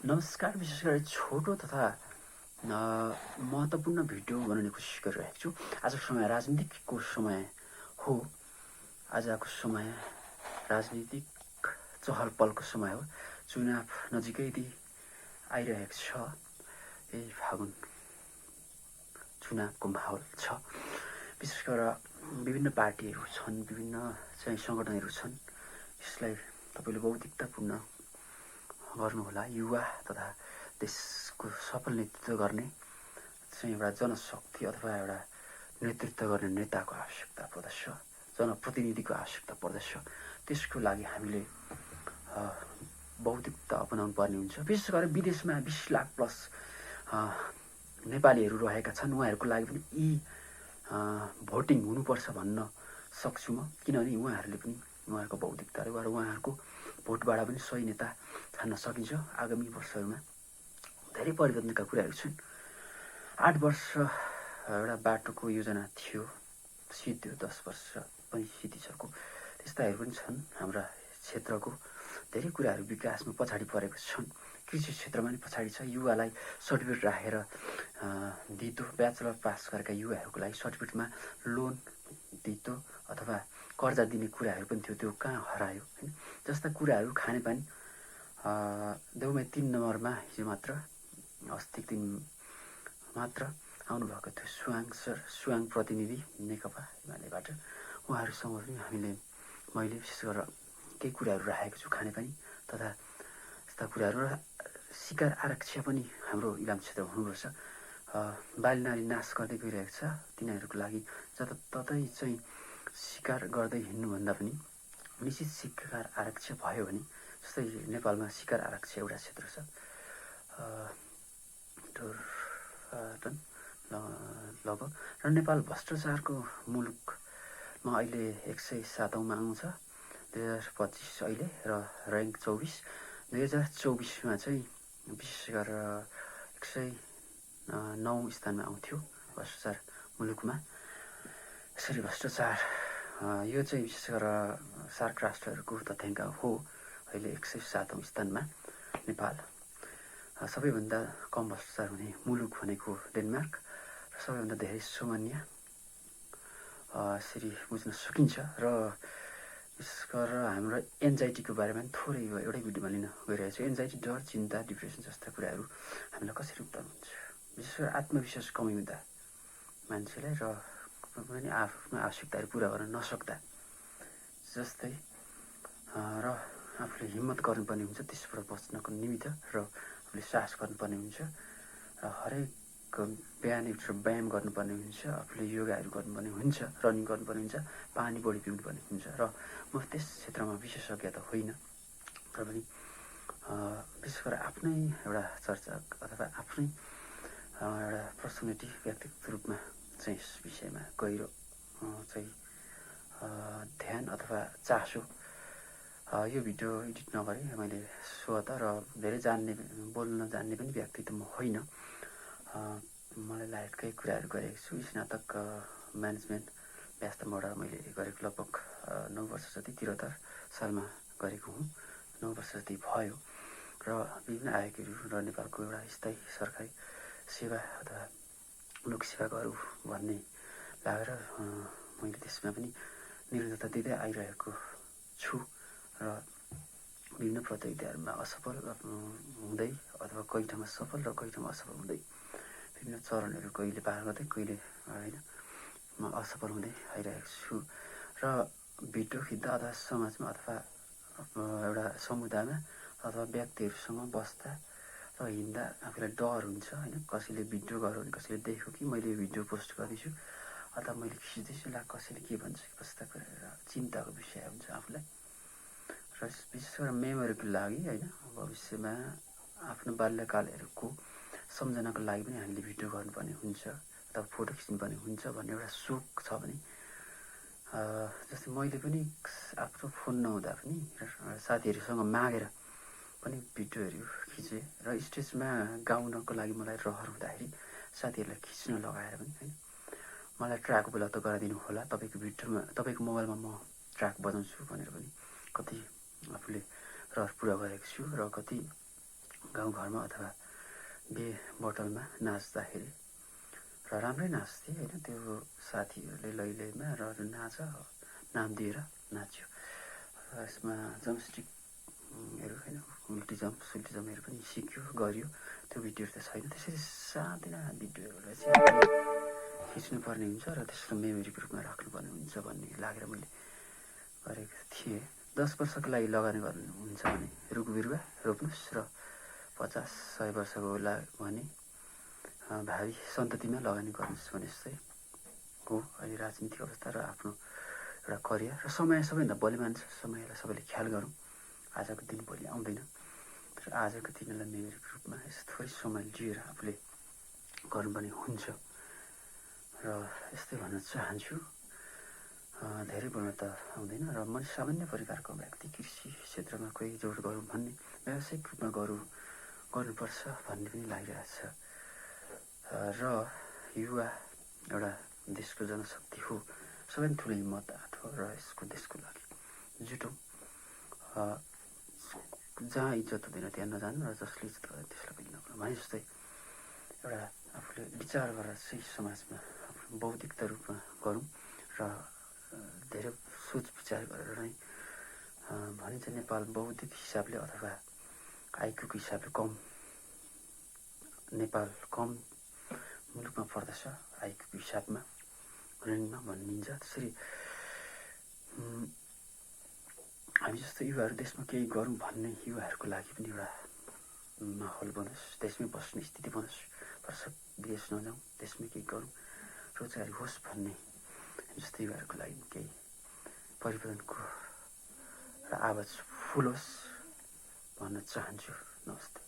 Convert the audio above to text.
नमस्कार। विशेष गरी छोटो तथा महत्त्वपूर्ण भिडियो बनाउने कोसिस गरिरहेको छु। आजको समय राजनीतिकको समय हो। आजको समय राजनीतिक चहल पहलको समय हो। चुनाव नजिकै आइरहेको छ। यही फागुन चुनावको माहौल छ। विशेष गरेर विभिन्न पार्टीहरू छन्, विभिन्न चाहिँ सङ्गठनहरू छन्। यसलाई तपाईँले बौद्धिकतापूर्ण गर्नुहोला। युवा तथा देशको सफल नेतृत्व गर्ने चाहिँ एउटा जनशक्ति अथवा एउटा नेतृत्व गर्ने नेताको आवश्यकता पर्दछ, जनप्रतिनिधिको आवश्यकता पर्दछ। त्यसको लागि हामीले बौद्धिकता अपनाउनु पर्ने हुन्छ। विशेष गरेर विदेशमा 20 लाख प्लस नेपालीहरू रहेका छन्। उहाँहरूको लागि पनि यी भोटिङ हुनुपर्छ भन्न सक्छु म, किनभने उहाँहरूले पनि उहाँहरूको बौद्धिकताले वा उहाँहरूको भोटबाट पनि सही नेता छान्न सकिन्छ। आगामी वर्षहरूमा धेरै परिवर्तनका कुराहरू छन्। 8 वर्ष एउटा बाटोको योजना थियो, सिद्धियो। 10 वर्ष पनि सिद्धिसक्यो। त्यस्ताहरू पनि छन्। हाम्रा क्षेत्रको धेरै कुराहरू विकासमा पछाडि परेको छन्। कृषि क्षेत्रमा पनि पछाडि छ। युवालाई सर्टिफिकेट राखेर दितो, ब्याचलर पास गरेका युवाहरूको लागि सर्टिफिकेटमा लोन दितो अथवा कर्जा दिने कुराहरू पनि थियो, त्यो कहाँ हरायो होइन। जस्ता कुराहरू खानेपानी देउमै 3 नम्बरमा हिजो मात्र अस्तिको दिन मात्र आउनुभएको थियो सुवाङ प्रतिनिधि नेकपा एमालेबाट। उहाँहरूसँग पनि मैले विशेष गरेर केही कुराहरू राखेको छु, खानेपानी तथा यस्ता कुराहरू। र शिकार आरक्षण पनि हाम्रो इलाम क्षेत्रमा हुनुपर्छ। बाली नाली नाश गर्दै गइरहेको छ। तिनीहरूको लागि जताततै चाहिँ शिकार गर्दै हिँड्नुभन्दा पनि निश्चित शिकार आरक्षण भयो भने, जस्तै नेपालमा शिकार आरक्षण एउटा क्षेत्र छ, लगभग। र नेपाल भ्रष्टाचारको मुलुकमा अहिले 107औँमा आउँछ 2025 अहिले, र र्याङ्क 24। 2024मा चाहिँ विशेष गरेर 109 स्थानमा आउँथ्यो भ्रष्टाचार मुलुकमा। यसरी भ्रष्टाचार यो चाहिँ विशेष गरेर सार्क राष्ट्रहरूको तथ्याङ्क हो। अहिले 107औँ स्थानमा नेपाल। सबैभन्दा कम भ्रष्टाचार हुने मुलुक भनेको डेनमार्क, र सबैभन्दा धेरै सोमानिया। यसरी बुझ्न सकिन्छ। र विशेष गरेर हाम्रो एन्जाइटीको बारेमा थोरै एउटै भिडियोमा लिन गइरहेको छु। एन्जाइटी, डर, चिन्ता, डिप्रेसन जस्ता कुराहरू हामीलाई कसरी उत्पन्न हुन्छ। विशेष गरेर आत्मविश्वास कमी हुँदा मान्छेलाई, र पनि आफ्नो आवश्यकताहरू पुरा गर्न नसक्दा, जस्तै र आफूले हिम्मत गर्नुपर्ने हुन्छ त्यसबाट बच्नको निमित्त, र आफूले साहस गर्नुपर्ने हुन्छ, र हरेक बिहान उठेर व्यायाम गर्नुपर्ने हुन्छ, आफूले योगाहरू गर्नुपर्ने हुन्छ, रनिङ गर्नुपर्ने हुन्छ, पानी बढी पिउनुपर्ने हुन्छ। र म त्यस क्षेत्रमा विशेषज्ञ त होइन, तर पनि विशेष गरेर आफ्नै एउटा चर्चा अथवा आफ्नै एउटा पर्सनालिटी व्यक्तिगत रूपमा चाहिँ यस विषयमा गहिरो चाहिँ ध्यान अथवा चासो यो भिडियो एडिट नगरे मैले स्वत र धेरै बोल्न जान्ने पनि व्यक्ति त म होइन। मलाई लागेकै कुराहरू गरेको छु। स्नातक म्यानेजमेन्ट व्यवस्थाबाट मैले गरेको लगभग 9 वर्ष जति, 73 सालमा गरेको हुँ। 9 वर्ष जति भयो, र विभिन्न आयोगहरू र नेपालको एउटा स्थायी सरकारी सेवा अथवा लोकसेवा गरौँ भन्ने लागेर मैले त्यसमा पनि निरन्तरता दिँदै आइरहेको छु। र विभिन्न प्रतियोगिताहरूमा असफल हुँदै अथवा कोही ठाउँमा सफल र कोही ठाउँमा असफल हुँदै, विभिन्न चरणहरू कहिले पार गर्दै कहिले होइन म असफल हुँदै आइरहेको छु। र भिडियो खिच्दा अथवा समाजमा अथवा एउटा समुदायमा अथवा व्यक्तिहरूसँग बस्दा र हिँड्दा आफूलाई डर हुन्छ होइन। कसैले भिडियो गर्यो भने, कसैले देख्यो कि मैले यो भिडियो पोस्ट गर्दैछु अथवा मैले खिच्दैछु, ला कसैले के भन्छ कि कस्ता कुरा, चिन्ताको विषय हुन्छ आफूलाई। र विशेष गरेर मेमोरीको लागि होइन, भविष्यमा आफ्नो बाल्यकालहरूको सम्झनाको लागि पनि हामीले भिडियो गर्नुपर्ने हुन्छ अथवा फोटो खिच्नुपर्ने हुन्छ भन्ने एउटा सोख छ भने, जस्तै मैले पनि आफ्नो फोन नहुँदा पनि साथीहरूसँग मागेर पनि भिडियोहरू खिचेँ। र स्टेजमा गाउनको लागि मलाई रहर हुँदाखेरि साथीहरूलाई खिच्न लगाएर पनि होइन, मलाई ट्र्याक उपलब्ध गराइदिनु होला, तपाईँको भिडियोमा तपाईँको मोबाइलमा म ट्र्याक बजाउँछु भनेर पनि कति आफूले रहर पुरा गरेको छु। र कति गाउँघरमा अथवा बे बोतलमा नाच्दाखेरि र राम्रै नाच्थे होइन। त्यो साथीहरूले लैलैमा र नाच नाम दिएर नाच्यो र यसमा जम्पस्टिकहरू होइन, उल्टी जम्प सुल्टी जम्पहरू पनि सिक्यो गर्यो। त्यो भिडियोहरू त छैन। त्यसरी सानोतिना भिडियोहरूलाई चाहिँ खिच्नुपर्ने हुन्छ र त्यसलाई मेमोरीको रूपमा राख्नुपर्ने हुन्छ भन्ने लागेर मैले गरेको थिएँ। 10 वर्षको लागि लगानी गर्नुहुन्छ भने रुख बिरुवा रोप्नुहोस् र 50-100 वर्षको होला भने भावी सन्ततिमा लगानी गर्नुहोस् भने जस्तै हो अहिले राजनीतिक अवस्था र आफ्नो एउटा करियर र समय सबैभन्दा बलि मान्छ। समयलाई सबैले ख्याल गरौँ। आजको दिन भोलि आउँदैन, तर आजको दिनलाई मेमोरीको रूपमा यस्तो थोरै समय लिएर आफूले गर्नुपर्ने हुन्छ र यस्तै भन्न चाहन्छु। धेरै बोल्न त आउँदैन र म सामान्य परिवारको व्यक्ति, कृषि क्षेत्रमा कोही जोड गरौँ भन्ने, व्यावसायिक रूपमा गर्नुपर्छ भन्ने पनि लागिरहेछ र युवा एउटा देशको जनशक्ति हो। सबैभन्दा ठुलो मतदात हो र यसको देशको लागि जुटौँ। जहाँ इज्जत हुँदैन त्यहाँ नजानु र जसले इज्जत गर्दैन त्यसलाई पनि नगर्नु भने जस्तै एउटा आफूले विचार गरेर चाहिँ समाजमा बौद्धिकता रूपमा गरौँ र धेरै सोच विचार गरेर नै भनिन्छ नेपाल बौद्धिक हिसाबले अथवा आइक्यूको हिसाबले नेपाल कम मुलुकमा पर्दछ आइक्यूको हिसाबमा ऋणमा भनिन्छ। त्यसरी हामी जस्तो युवाहरू देशमा केही गरौँ भन्ने युवाहरूको लागि पनि एउटा माहौल बनोस्, देशमै बस्ने स्थिति बनोस्, वर्ष विदेश नजाउँ, देशमै केही गरौँ, रोजगारी होस् भन्ने जस्तो युवाहरूको लागि केही परिवर्तनको र आवाज फुलोस् भन्न चाहन्छु। नमस्ते।